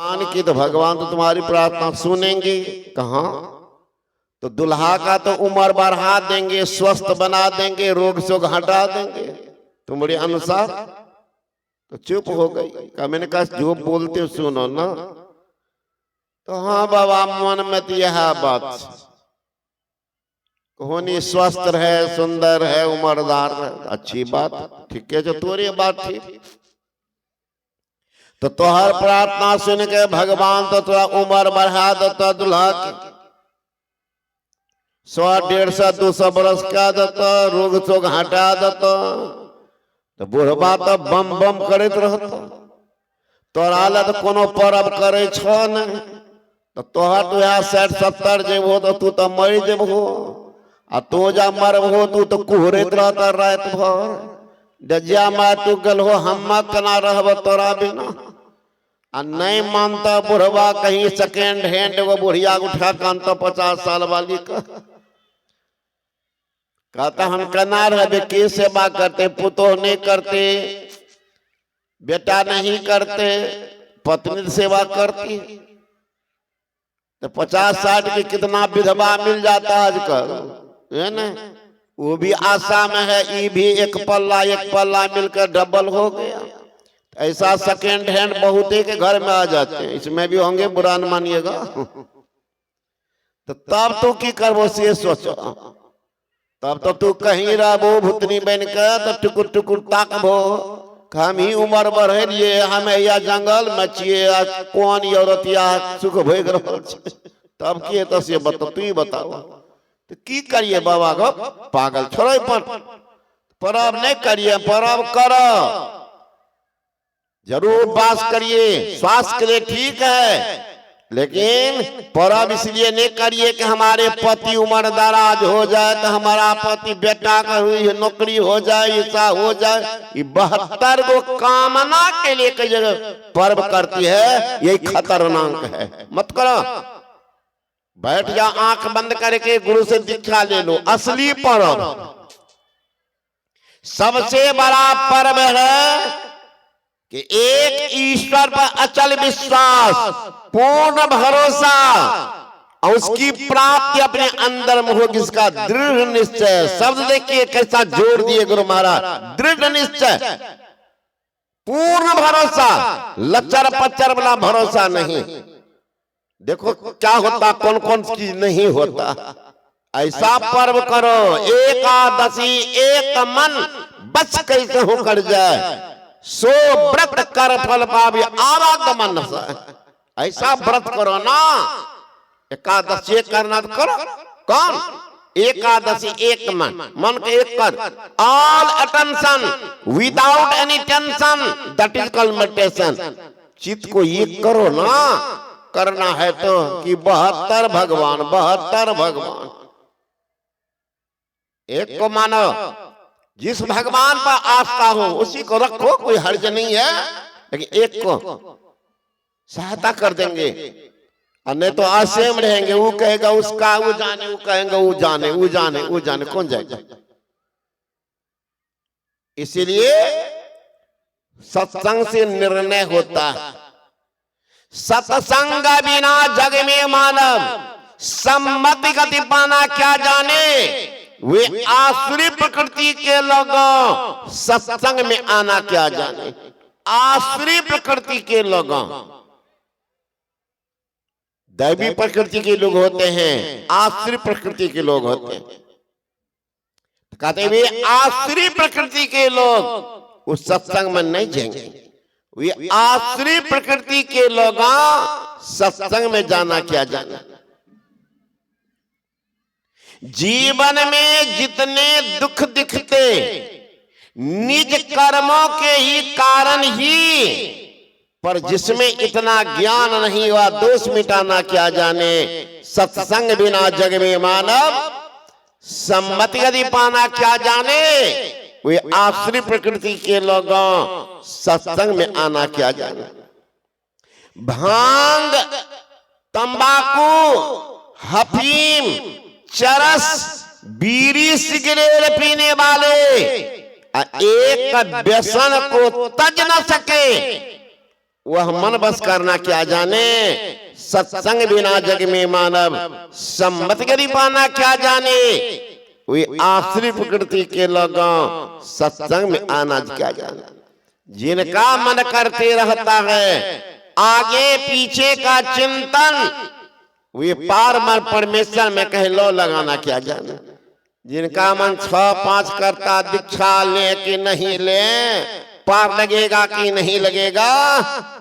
भगवान की तो भगवान तो तुम्हारी प्रार्थना सुनेंगे कहाँ। तो दुल्हा का तो उम्र बढ़ा देंगे, स्वस्थ बना देंगे, रोग शोग हटा देंगे तुम्हारे अनुसार। तो चुप हो गई। का मैंने कहा जो बोलते हो सुनो ना। तो हाँ बाबा मन में तो यह बात, कोहनी स्वस्थ रहे, सुंदर है, उम्रदार है, अच्छी बात, ठीक है। जो तोरी बात ठीक। तो तोहर प्रार्थना सुन के भगवान तो थोड़ा उम्र बढ़ा देता दुल्हा की, 100, 150, 200 बरस का देता, रोग शोग हटा देता। तो बुढ़बा तो बम बम करत रहता। तोरा ले तो कोनो परब करे छो नहीं। तो तोहर तो यहाँ 60, 70 जेबो तो तू तो मर जेबो। आ तू जा मरबो तू तो कुहरत रहता रात भर। डजिया मार तू गल हो, हम कना रहब तोरा बिना। आ नहीं मानता बुढ़वा कहीं सेकेंड हैंड वो बुढ़िया उठा कानता 50 साल वाली का। कहता हम कना रहे की सेवा करते, पुतोह नहीं करते, बेटा नहीं करते, पत्नी सेवा करती। तो 50-60 की कितना विधवा मिल जाता है आजकल, है ना। वो भी आशा में है, ये भी एक पल्ला मिलकर डबल हो गया। ऐसा सेकेंड हैंड बहुते के घर में आ जाते हैं, इसमें भी होंगे, बुरा न मानिएगा। तो तब तो की करबो से सोचो। तब तो तू कहीं रहबो भूतनी बन के, तो टुकुर टुकुर ताकबो। हम ही उम्र बढ़ेलिए, हम या जंगल में छिए, कौन औरतिया सुख भोग रहल छै। तब की तो से बता, तू ही बताओ। तो की करिए बाबा गो, पागल छोड़े पर परब नहीं करिए, परब करो जरूर, बास करिए, स्वास्थ्य के लिए ठीक है। लेकिन परब इसलिए नहीं करिए कि हमारे पति उम्र दराज हो जाए, तो हमारा पति बेटा का हुई नौकरी हो जाए, ऐसा हो जाए। ये 72 गो कामना के लिए कई जगह पर्व करती है, यही खतरनाक है। मत करो, बैठ जा आंख बंद करके गुरु से दीक्षा ले लो। असली पर्व, सबसे बड़ा पर्व है कि एक ईश्वर पर अचल विश्वास, पूर्ण भरोसा और उसकी प्राप्ति अपने अंदर में होगी, इसका दृढ़ निश्चय। शब्द देखिए कैसा जोड़ दिए गुरु महाराज, दृढ़ निश्चय, पूर्ण भरोसा, लचर पचर वाला भरोसा नहीं। देखो क्या होता, कौन कौन चीज नहीं होता। ऐसा पर्व करो, एकादशी एक मन बच कैसे होकर जाए, सो व्रत कर फल पावे आवागमन। ऐसा व्रत करो ना, एकादशी करना तो करो। कौन? एकादशी एक मन, मन के एक कर, all attention without any tension, that is called meditation. चित्त को एक करो ना, करना है तो कि 72 भगवान, 72 भगवान। एक को मानो, जिस भगवान पर आस्था हो उसी को रखो, कोई हर्ज नहीं है। लेकिन एक को सहायता कर देंगे, और नहीं तो आसेम रहेंगे। वो कहेगा उसका वो जाने, वो कहेंगे वो जाने, वो जाने, वो जाने, कौन जाएगा। इसीलिए सत्संग से निर्णय होता है। सत्संग बिना जग में मानव सम्मति गति पाना क्या जाने। वे आसुरी प्रकृति के लोगों सत्संग में आना क्या जाने। आसुरी प्रकृति के लोगों, दैवी प्रकृति के लोग होते हैं, आसुरी प्रकृति के लोग होते हैं। कहते वे आसुरी प्रकृति के लोग उस सत्संग में नहीं जाएंगे। वे आसुरी प्रकृति के लोग सत्संग में जाना क्या जाना। जीवन में जितने दुख दिखते निज कर्मों के ही कारण ही, पर जिसमें इतना ज्ञान नहीं हुआ दोष मिटाना क्या जाने। सत्संग बिना जग में मानव सम्मति यदि पाना क्या जाने। वे आसुरी प्रकृति के लोगों सत्संग में आना क्या जाने। भांग, तंबाकू, हफीम, चरस, बीड़ी, सिगरेट पीने वाले, एक व्यसन को तज न सके वह मन बस करना क्या जाने, सत्संग बिना जग में मानव सम्मत गति पाना क्या जाने। वे आश्री प्रकृति के लोगों सत्संग में आना क्या जाने। जिनका मन करते रहता है आगे पीछे का चिंतन, वे पार मन परमेश्वर में कह लो लगाना क्या जाने। जिनका मन 6-5 करता दीक्षा ले कि नहीं ले, पार लगेगा कि नहीं लगेगा,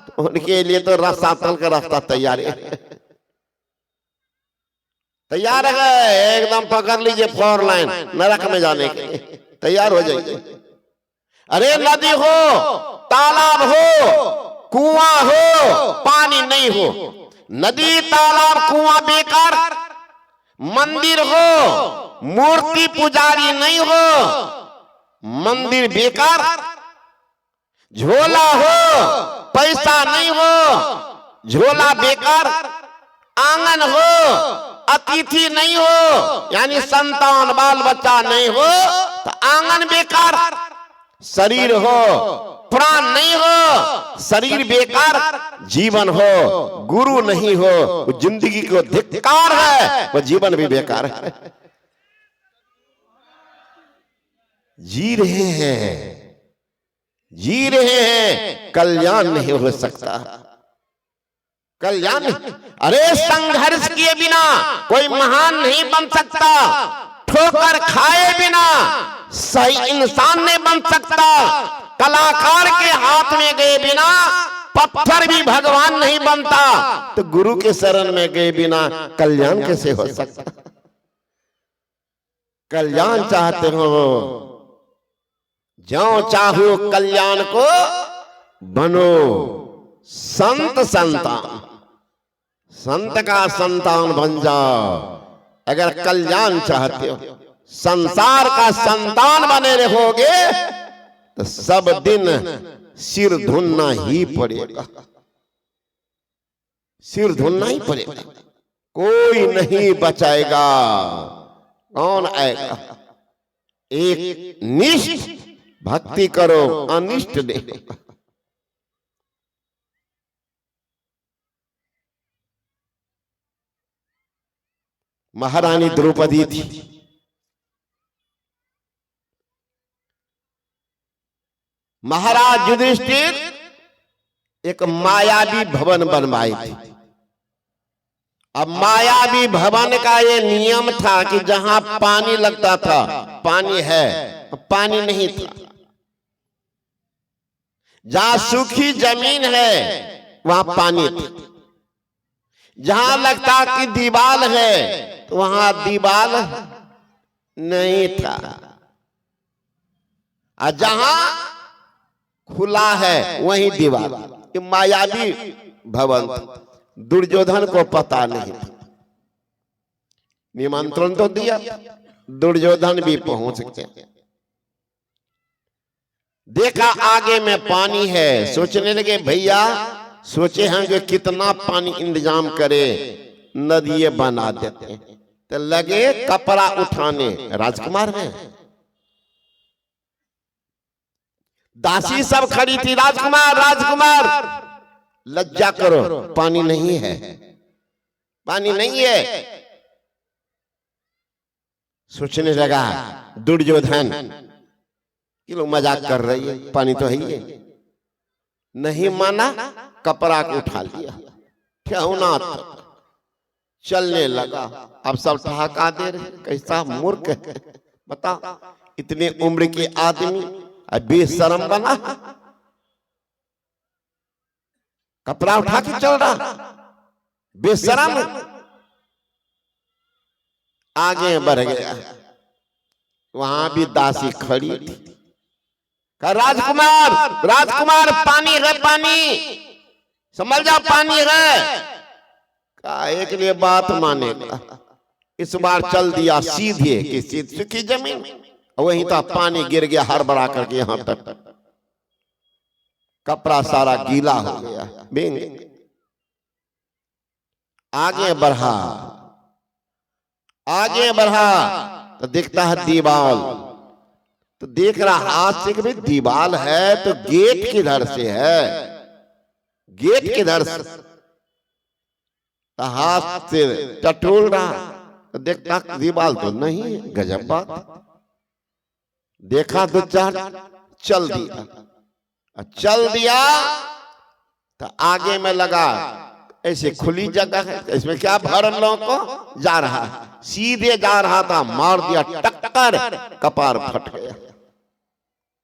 तो उनके लिए तो रास्ता तल का रास्ता तैयार है, तैयार है। एकदम पकड़ लीजिए 4 लाइन नरक में जाने के लिए तैयार हो जाइए। अरे नदी हो, तालाब हो, कुआं हो, पानी नहीं हो। नदी तालाब कुआं बेकार, मंदिर हो, मूर्ति पुजारी नहीं हो, मंदिर बेकार। झोला हो, पैसा नहीं हो, झोला बेकार। आंगन हो, अतिथि नहीं हो, यानी संतान बाल बच्चा नहीं हो तो आंगन बेकार। शरीर हो, प्राण नहीं हो, शरीर बेकार। जीवन हो, गुरु नहीं हो, वो जिंदगी को धिक्कार है, वो जीवन भी बेकार है। जी रहे हैं, जी रहे हैं, कल्याण नहीं हो सकता, कल्याण। अरे संघर्ष किए बिना कोई महान नहीं बन सकता, ठोकर खाए बिना सही इंसान नहीं बन सकता, कलाकार के हाथ में गए बिना पत्थर भी भगवान नहीं बनता, तो गुरु के शरण में गए बिना कल्याण कैसे हो सकता। कल्याण चाहते हो, जो चाहो कल्याण को बनो संत संतान, संत का संतान बन जाओ। अगर कल्याण चाहते हो, संसार का संतान बने रहोगे तो सब दिन सिर धुनना ही पड़ेगा, सिर धुनना ही पड़ेगा। कोई नहीं बचाएगा, कौन आएगा। एक निष्ठ भक्ति करो, अनिष्ट नहीं। महारानी द्रौपदी थी, महाराज युधिष्ठिर एक मायावी भवन बनवाए थे। अब मायावी भवन का ये नियम था कि जहां पानी लगता था, पानी है, पानी नहीं था। जहां सूखी जमीन है वहां पानी था। जहां लगता कि दीवाल है तो वहां दीवाल नहीं था। और जहां खुला है वहीं दीवाल। ये मायावी भवन था। दुर्योधन को पता नहीं था। निमंत्रण तो दिया, दुर्योधन भी पहुंच गया। देखा आगे में पानी है, सोचने लगे भैया सोचे हैं कि कितना पानी इंतजाम करे, नदी बना देते हैं। तो लगे कपड़ा उठाने, राजकुमार हैं, दासी सब खड़ी थी, राजकुमार राजकुमार लज्जा करो, पानी नहीं है, पानी नहीं है। सोचने लगा दुर्योधन ये लोग मजाक कर रही है, पानी तो है ही। नहीं माना, कपड़ा को उठा लिया, ठहना चलने लगा। अब सब ठहाका दे रहे, कैसा मूर्ख है बता, इतने उम्र के आदमी बेशरम बना, कपड़ा उठा के चल रहा, बेशरम। आगे बढ़ गया, वहां भी दासी खड़ी थी। कहा राजकुमार राजकुमार पानी है, पानी समझ जा, पानी है। कहा एक लिए बात मानेगा। इस बार चल दिया सीधे कि सीधी सूखी जमीन, वहीं था पानी गिर गया हड़बड़ा करके यहां तक, कपड़ा सारा गीला हो गया। बिंग आगे बढ़ा, आगे बढ़ा तो दिखता है दीवाल। तो देख रहा हाथ से कि भाई दीवाल है तो गेट किधर से है। गेट किधर से, हाथ से टटोल रहा, तो देखता दीवार तो नहीं, गजब बात। देखा तो चल दिया तो आगे में लगा, ऐसे खुली जगह है, इसमें क्या भर लोगों को जा रहा है, सीधे जा रहा था, मार दिया टक्कर, कपार फट गया।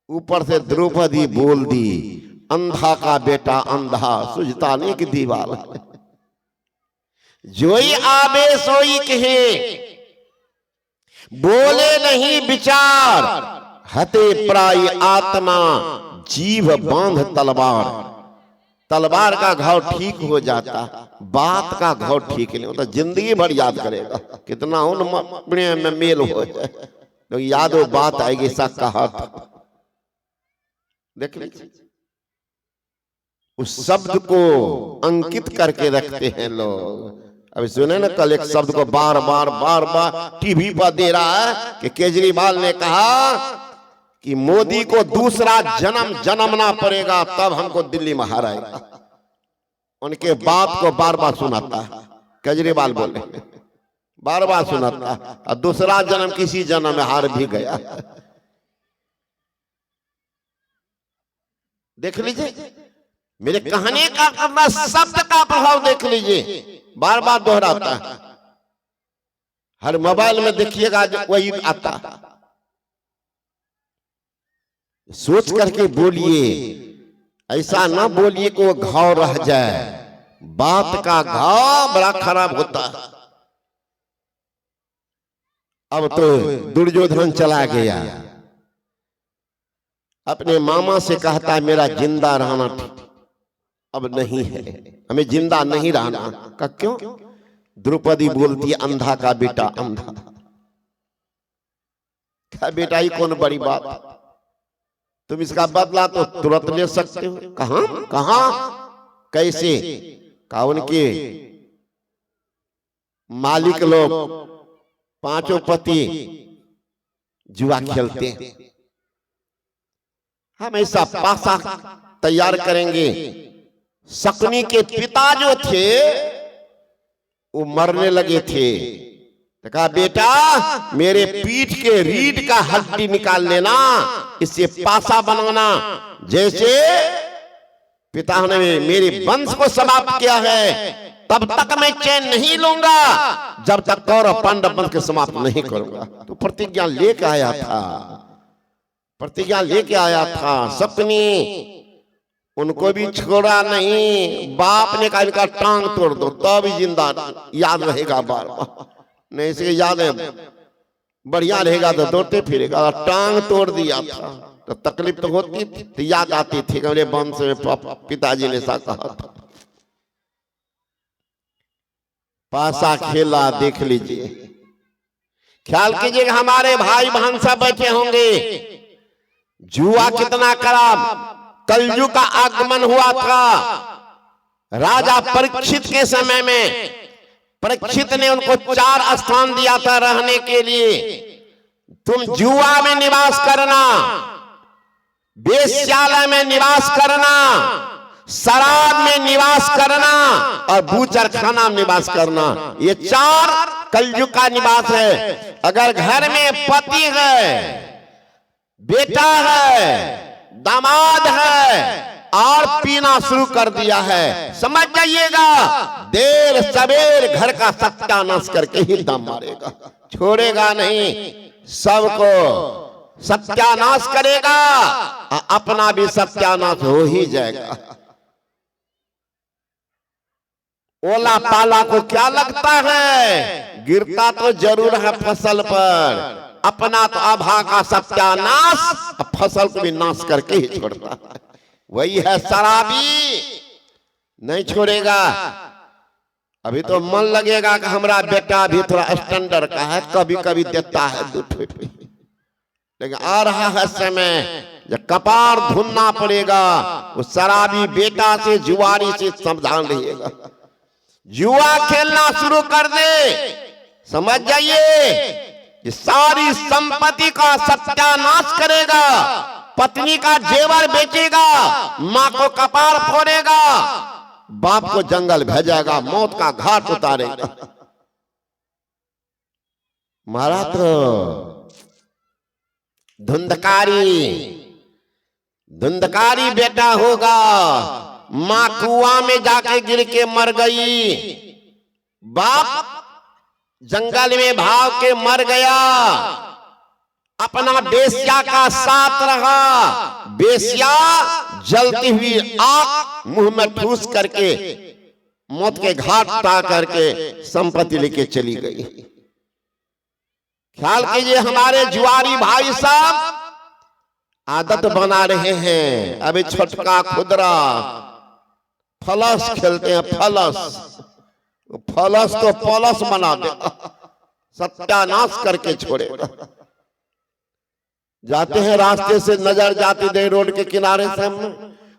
ऊपर से द्रौपदी बोल दी, अंधा का बेटा अंधा, सुझता नहीं कि दीवार जोई आवे सोई कहे, बोले नहीं विचार, हते प्राय आत्मा, जीव बांध तलवार। तलवार का घाव ठीक हो जाता, बात का घाव ठीक नहीं होता, जिंदगी भर याद करेगा, कितना उन में मेल हो जाए तो यादो बात आएगी, सा कहा था। देख लीजिए, उस शब्द को अंकित करके रखते हैं लोग। अभी सुने ना, कल एक शब्द को बार बार टीवी पर दे रहा है कि केजरीवाल ने कहा कि मोदी को दूसरा जन्मना पड़ेगा, तब हमको दिल्ली में हराएगा। उनके बात को बार बार सुनाता है, केजरीवाल बोले बार बार सुनाता है, और दूसरा जन्म किसी जन्म में हार भी गया। देख लीजिए, मेरे कहने का करना शब्द का प्रभाव देख लीजिए, बार बार दोहराता है। हर मोबाइल में देखिएगा वही आता। सोच करके बोलिए, ऐसा ना बोलिए कि वो घाव रह जाए, बात का घाव बड़ा खराब होता है। अब तो दुर्योधन चला गया, अपने मामा से कहता है मेरा जिंदा रहना ठीक, अब नहीं है, हमें जिंदा नहीं रहना का। क्यों? द्रौपदी बोलती है अंधा का बेटा अंधा। क्या बेटा ही कौन बड़ी बात, तुम इसका बदला तो तुरंत ले सकते हो। कहां कैसे? कहा उनके मालिक लोग पांचों पति जुआ खेलते हैं, हम ऐसा पासा तैयार करेंगे। शकुनी के पिता जो थे वो मरने लगे थे, तो कहा बेटा मेरे पीठ के रीढ़ का हड्डी निकाल लेना, इससे पासा बनाना, जैसे पिता ने मेरे वंश को समाप्त किया है, तब तक मैं चैन नहीं लूंगा जब तक कौरव पांडव वंश को समाप्त नहीं करूंगा। तो प्रतिज्ञा लेके आया था, शकुनी उनको भी छोड़ा नहीं। बाप ने कहा इनका टांग तोड़ दो तब भी जिंदा याद रहेगा बार बार, नहीं इसे याद है बढ़िया रहेगा तो दौड़ते फिरेगा। टांग तोड़ दिया था तो तकलीफ तो होती थी, तो याद आती थी मेरे वंश में पिताजी ने ऐसा कहा था। पासा खेला देख लीजिए, ख्याल कीजिएगा हमारे भाई बहन सब बैठे होंगे। जुआ कितना खराब, कलयुग का आगमन हुआ था राजा परीक्षित के समय में। परीक्षित ने उनको 4 स्थान दिया था रहने के लिए। तुम जुआ में निवास करना, वेश्यालय में निवास करना, शराब में निवास करना और बूचर खाना में निवास करना, ये 4 कलयुग का निवास है। अगर घर में पति है, बेटा है, दामाद है और पीना शुरू कर दिया है, समझ जाइएगा देर सवेर घर का सत्यानाश करके ही दम मारेगा, छोड़ेगा नहीं। सबको सत्यानाश करेगा, अपना भी सत्यानाश हो ही जाएगा। ओला पाला को क्या लगता है, गिरता तो जरूर है फसल पर, अपना तो आभा का सत्यानाश, फसल को भी नाश करके ही छोड़ता है। वही है शराबी, नहीं छोड़ेगा। अभी तो मन लगेगा कि हमारा बेटा भी थोड़ा स्टैंडर्ड का है, कभी कभी देता है 2 ठोपी, लेकिन आ रहा है समय जब कपार धुनना पड़ेगा। वो शराबी बेटा से, जुआरी से सावधान रहिएगा। जुआ खेलना शुरू कर दे, समझ जाइए ये सारी संपत्ति का सत्यानाश करेगा। पत्नी का जेवर बेचेगा, मां को कपार फोड़ेगा, बाप को जंगल भेजेगा, मौत का घाट उतारेगा। मारा तो धुंधकारी बेटा होगा, मां कुआं में जाके गिर के मर गई, बाप जंगल में भाग के मर गया, अपना बेस्या का साथ रहा, बेस्या जलती हुई आग मुंह में ठूस करके मौत के घाट उतार करके संपत्ति लेके चली गई। ख्याल कीजिए हमारे जुआरी भाई साहब आदत बना रहे हैं, अभी छोटका खुदरा फलस खेलते हैं, फलस तो पलस बना देगा, सत्यानाश करके छोड़ेगा। जाते हैं रास्ते से नजर जाती दे रोड के किनारे से,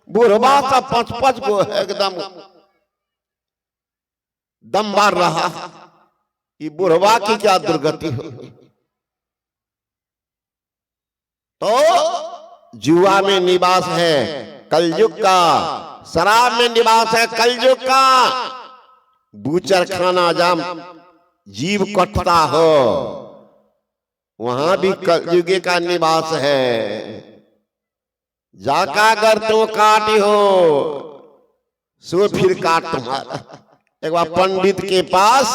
बुढ़वा सा 5-5 को एकदम दम मार रहा, ये बुढ़वा की क्या दुर्गति हो। तो जुआ में निवास है कलयुग का, शराब में निवास है कलयुग का, बूचर खाना जब जीव कटता हो वहां भी कलयुगे का निवास है। जाका अगर तो काटी हो सो फिर काट तुम्हारा। एक बार पंडित के पास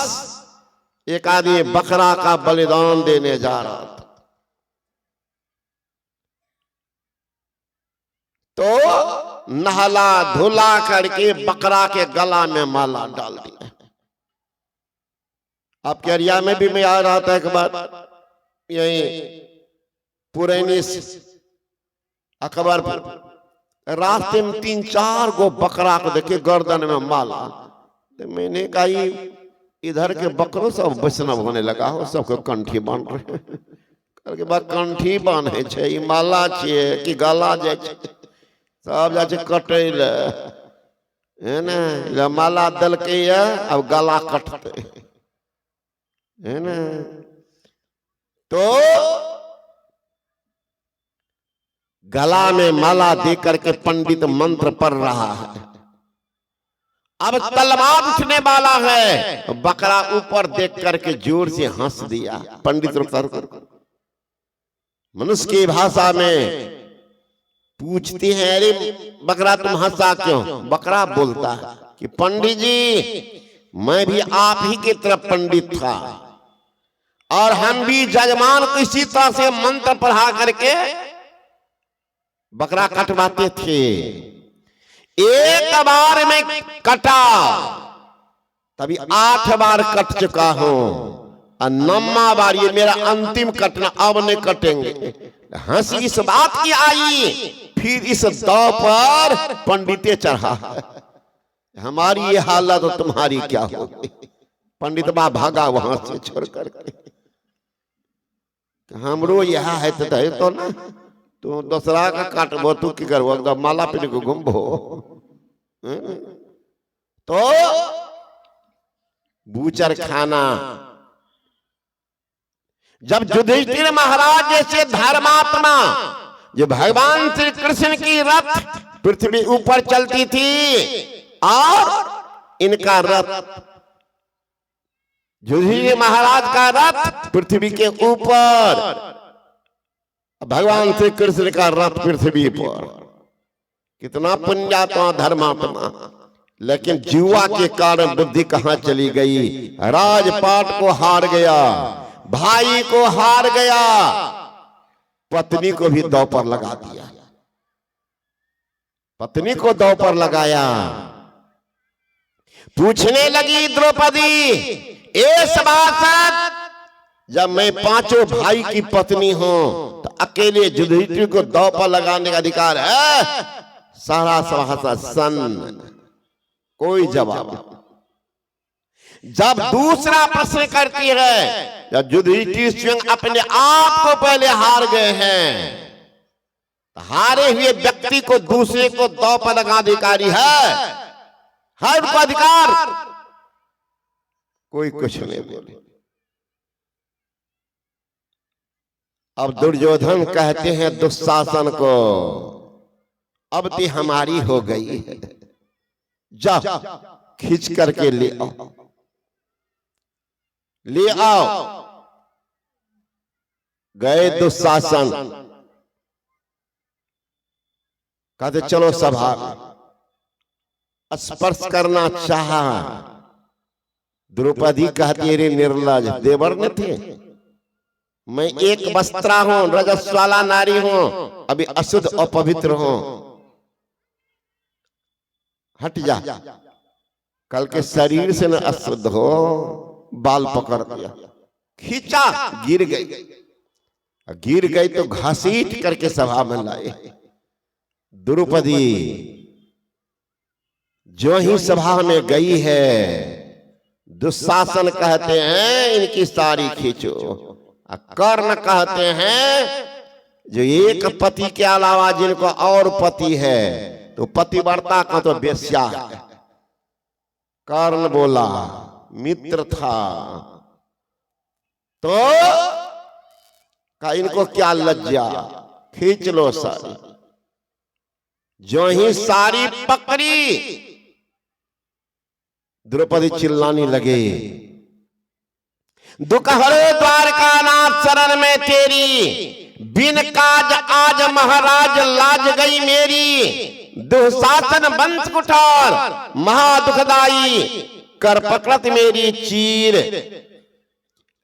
एक आदमी बकरा का बलिदान देने जा रहा था, तो नहला धुला करके बकरा के गला में माला डाल दिया। आपके एरिया में भी मैं आ रहा था एक बार, यही पुरानी अकबरपुर, रास्ते में 3-4 गो बकरा को देखे गर्दन में माला, तो मैंने कहा इधर के बकरों सब वैष्णव होने लगा हो, सबको कंठी बांध रहे करके बाद कंठी बांधे छे, माला छे कि गला जाए सब जाए कटैल है ना, माला दल के अब गला कटते है ना। तो गला में माला दे करके पंडित मंत्र पढ़ रहा है, अब तलवार उठने वाला है, बकरा ऊपर देख करके जोर से हंस दिया। पंडित मनुष्य की भाषा में पूछते हैं, अरे बकरा तुम हंसा क्यों? बकरा बोलता है कि पंडित जी मैं भी आप ही की तरफ पंडित था, और हम भी जजमान को इसी तरह से मंत्र पढ़ा करके बकरा कटवाते थे। एक बार में कटा, तभी 8 बार कट चुका हूं, और 9वां बार ये मेरा अंतिम कटना, अब नहीं कटेंगे। हंसी इस बात की आई, फिर इस दांव पर पंडिते चढ़ा, हमारी ये हालत तो तुम्हारी क्या होगी। पंडित बा भागा वहां से छोड़ करके, हमरो यह है तो ना, तू दूसरा का काटबो, तू की करबो, एकदम माला पहन के घूमबो। तो बूचर खाना, जब युधिष्ठिर महाराज जैसे धर्मात्मा, जो भगवान श्री कृष्ण की रथ पृथ्वी ऊपर चलती थी, और इनका रथ युधिष्ठिर महाराज का रथ पृथ्वी के ऊपर, भगवान श्री कृष्ण का रथ पृथ्वी पर। कितना पुण्यात्मा धर्मात्मा, लेकिन जुआ के कारण बुद्धि कहां चली गई, राजपाट को हार गया, भाई को हार गया, पत्नी को भी दांव पर लगा दिया, पत्नी को दांव पर लगाया। पूछने लगी द्रौपदी, ए सभासद, जब मैं 5 भाई की पत्नी हूं तो अकेले युधिष्ठिर को दांव पर लगाने का अधिकार है? सारा सभासद सन, कोई जवाब। जब दूसरा प्रश्न करती है, जब युधिष्ठिर स्वयं अपने आप को पहले हार गए हैं, हारे हुए व्यक्ति को दूसरे को दांव पर लगाने का अधिकारी है उनको अधिकार, कोई कुछ नहीं बोले। अब दुर्योधन कहते हैं दुशासन को, अब ती हमारी हो गई है, जा खींच करके ले आओ, ले आओ। गए दुशासन, कहते चलो सभा में। स्पर्श करना चाहा, द्रौपदी कहती रे निर्लज, देवर न थे, मैं एक वस्त्रा हूं, रजस्वाला नारी हूं, अभी अशुद्ध अपवित्र हूं, हट जा। कल के शरीर से न अशुद्ध हो, बाल पकड़ दिया, खींचा, गिर गई। गिर गई तो घसीट करके सभा में लाए। द्रौपदी जो ही सभा में गई है, दुशासन कहते हैं इनकी साड़ी खींचो, कर्ण कहते हैं जो एक पति के अलावा जिनको और पति है तो पतिव्रता का तो वेश्या है। कर्ण बोला, मित्र था तो का इनको क्या लज्जा, खींच लो साड़ी। जो ही साड़ी पकड़ी, द्रौपदी चिल्लाने लगे, दुखहरे द्वारका नाथ शरण में तेरी, बिन काज आज महाराज लाज गई मेरी। दुशासन वंश कुठार महादुखदाई, कर पकड़त मेरी चीर।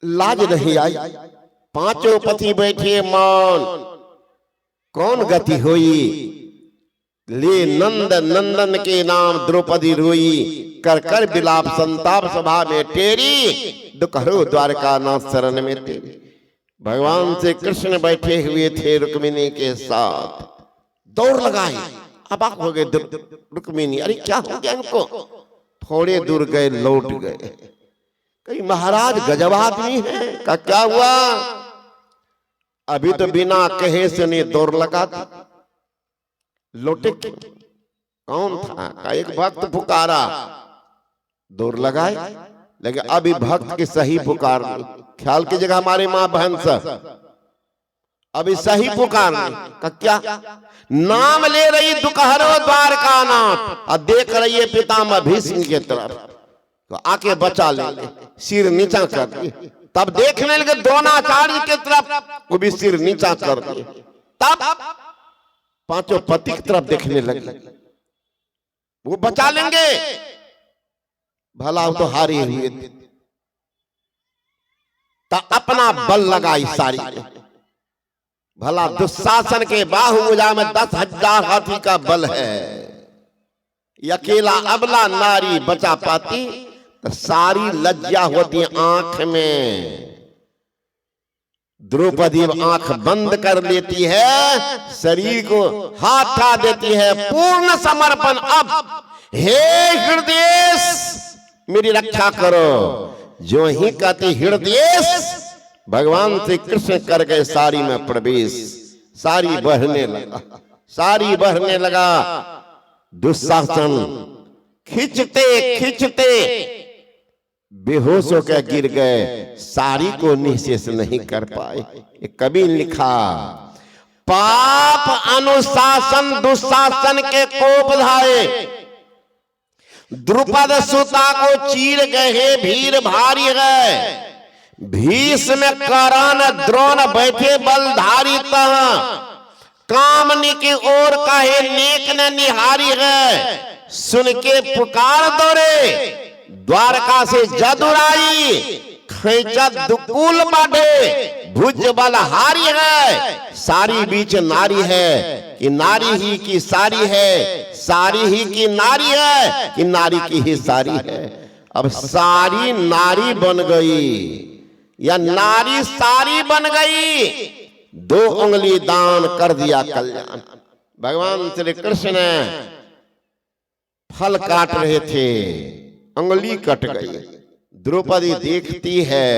लाज नहीं आई, पांचों पति बैठे मौन, कौन गति हुई। ले नंद नंदन के नाम द्रौपदी रोई, कर कर बिलाप संताप सभा में टेरी। दुखहरो द्वारका नाथ शरण में तेरी। भगवान से कृष्ण बैठे हुए थे रुक्मिणी के साथ, दौड़ लगाई, अबाक हो गए रुक्मिणी, अरे क्या हो गया इनको। थोड़े दूर गए, लौट गए, कहीं महाराज गजब आदमी है का क्या हुआ। अभी तो बिना कहे से नहीं दौड़ लगा दी, लौटे क्यों, कौन था का एक भक्त पुकारा, दौड़ लगाए। लेकिन अभी भक्त की सही पुकार नहीं, ख्याल की जगह हमारी मां बहन सब अभी सही पुकार नहीं का क्या, नाम ले रही दुखहरो द्वारका नाथ और देख रही है पितामह भीष्म के तरफ, तो आके बचा लेंगे, सिर नीचा कर दिए। तब देखने लगे द्रोणाचार्य के तरफ, वो भी सिर नीचा कर दिए। तब पांचों पति की तरफ देखने लगे, वो बचा लेंगे, भला वो तो हारे हुए थे। तब अपना बल लगाई सारी, भला दुशासन के बाहुभुजा में 10,000 हाथी का बल है, अकेला अबला नारी बचा पाती तो सारी लज्जा होती आंख में। द्रौपदी आंख बंद कर लेती है, शरीर को हाथ उठा देती है, पूर्ण समर्पण। अब हे हृदय मेरी रक्षा करो। जो ही कहती हृदय, भगवान श्री कृष्ण कर गए सारी में प्रवेश। सारी बहने लगा, सारी बहने लगा। दुशासन खींचते खींचते बेहोश होकर गिर गए, सारी को निःशेष नहीं कर पाए। एक कवि लिखा, पाप अनुशासन दुशासन के कोप धाये, द्रुपद सुता को चीर गए भीर भारी है। भीष्म कर्ण द्रोण बैठे बलधारी तह, कामनी की ओर कहे नेक न निहारी है। सुन के पुकार दौड़े द्वारका से जदुराई, खैचत दुकुल बाढ़े भुज बलहारी है। सारी बीच नारी है कि नारी ही की सारी है, सारी ही की नारी है कि नारी की ही सारी है। अब सारी नारी बन गई या नारी सारी बन गई, 2 उंगली दान कर दिया कल्याण। भगवान श्री कृष्ण ने फल काट रहे थे, उंगली कट गई। द्रौपदी देखती है,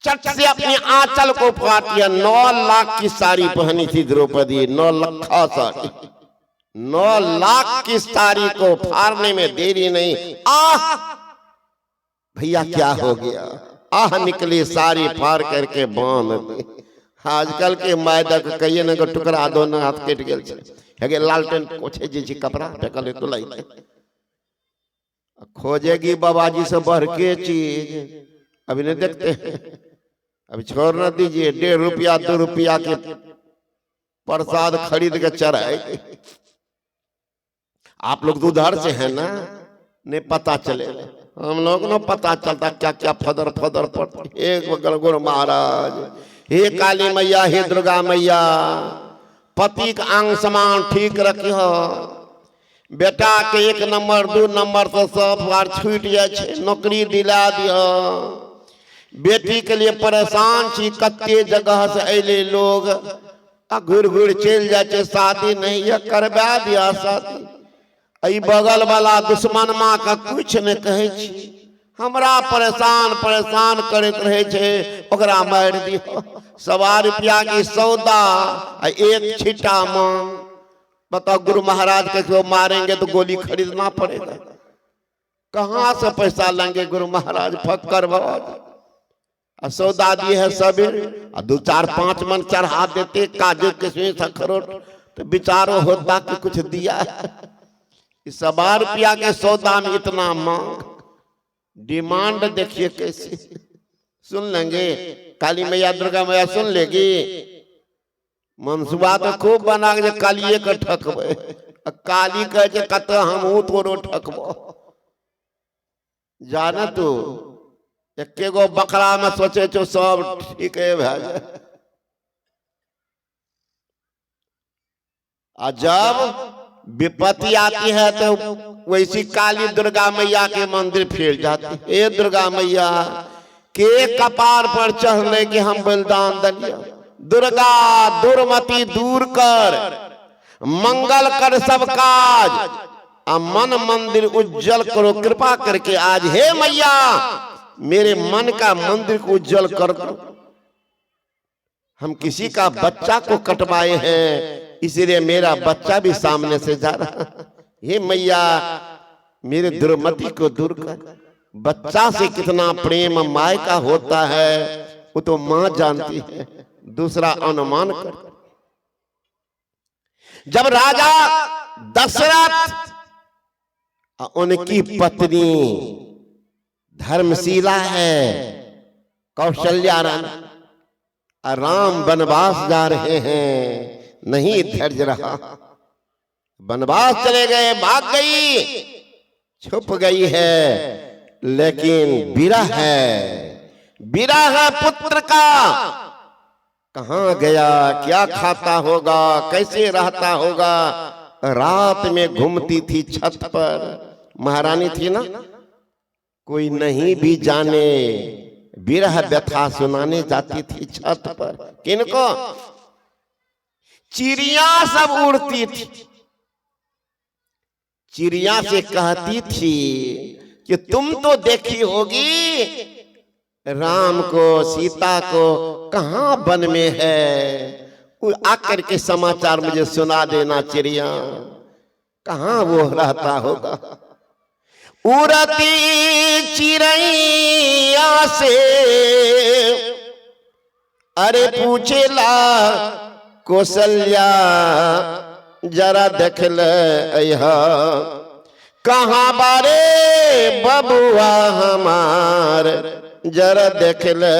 चट से अपने आंचल को फाड़ दिया। 9 लाख की साड़ी पहनी थी द्रौपदी, 9 लखा साड़ी, 9 लाख की साड़ी को फाड़ने में देरी नहीं। आह भैया क्या हो गया, आह निकली साड़ी फाड़ करके बांध दी। आजकल के मायदा को कहिए न टुकड़ा दो न हाथ कट गए, है लालटेन कोछे जी कपड़ा फेंकले तो लाई खोजेगी बाबा जी से बढ़ के चीज अभी नहीं देखते हैं। अभी छोड़ न दीजिए, 1.5 रुपया 2 रुपया के प्रसाद खरीद के चढ़ाए। आप लोग तो उधर से है ना, नहीं पता चले। हम लोग न पता चलता क्या क्या फदर फदर पड़ते। एक गुरु महाराज, हे काली मैया, हे दुर्गा मैया, पति का अंग समान ठीक रखियो। बेटा के 1 नंबर 2 नंबर तो सब बार छूट जाए, नौकरी दिला दियो। बेटी के लिए परेशान छी, कत्ते जगह से अले लोग घुर घुर चल जाए, शादी नहीं है, करवा दिया शादी। आई बगल वाला दुश्मन माँ का कुछ नहीं कहे छी, हमरा परेशान परेशान करते रहे छे, ओकरा मार दियो। 1.25 रुपया की सौदा, 1 छिटा मांग। बताओ गुरु महाराज के जो मारेंगे तो गोली खरीदना पड़ेगा, कहाँ से पैसा लेंगे गुरु महाराज? फक्कर बाबा सौदा दिए है सबेरे, 2 4 5 मन चढ़ा देते, काजू किशमिश अखरोट, तो विचारो होता कि कुछ दिया। 1.25 रुपया के सौदा में इतना मांग, डिमांड देखिए कैसे। सुन लेंगे काली मैया दुर्गा मैया, सुन लेगी। मनसुबा तो खूब बना के कालिए के ठकबे, काली कहे कत हम तोरो ठकबो। जाना तू एके गो बकरा में सोचे छो सब ठीक है भाई। जब विपत्ति आती है तो वैसी काली दुर्गा मैया के मंदिर फिर जाती। ए दुर्गा मैया के कपार पर चढ़ने के हम बलिदान दिया। दुर्गा दुर्मति दूर कर, मंगल कर सब काज, मन मंदिर उज्जवल करो कृपा करके आज। हे मैया मेरे मन का मंदिर को उज्जवल कर दो। हम किसी का बच्चा को कटवाए हैं, इसलिए मेरा बच्चा भी सामने से जा रहा। हे मैया मेरे दुर्मति को दूर कर। बच्चा से कितना प्रेम माय का होता है वो तो मां जानती है, दूसरा अनुमान कर। जब राजा दशरथ उनकी पत्नी धर्मशीला है कौशल्या रानी, राम वनवास जा रहे हैं, नहीं धैर्य रहा, वनवास चले गए, भाग गई, छुप गई है। लेकिन विरह है पुत्र का, कहां गया, क्या खाता होगा, कैसे रहता होगा। रात में घूमती थी छत पर, महारानी थी ना, कोई नहीं भी जाने, विरह व्यथा सुनाने जाती थी छत पर। किनको? चिड़िया सब उड़ती थी, चिड़िया से कहती थी कि तुम तो देखी होगी राम को, सीता को, कहां वन में है, आकर के समाचार मुझे सुना देना चिड़िया, कहां वो रहता होगा। उड़ती चिड़ैया से अरे पूछेला कौशल्या, जरा देख ले कहां बारे बबुआ हमार, जरा देख ले।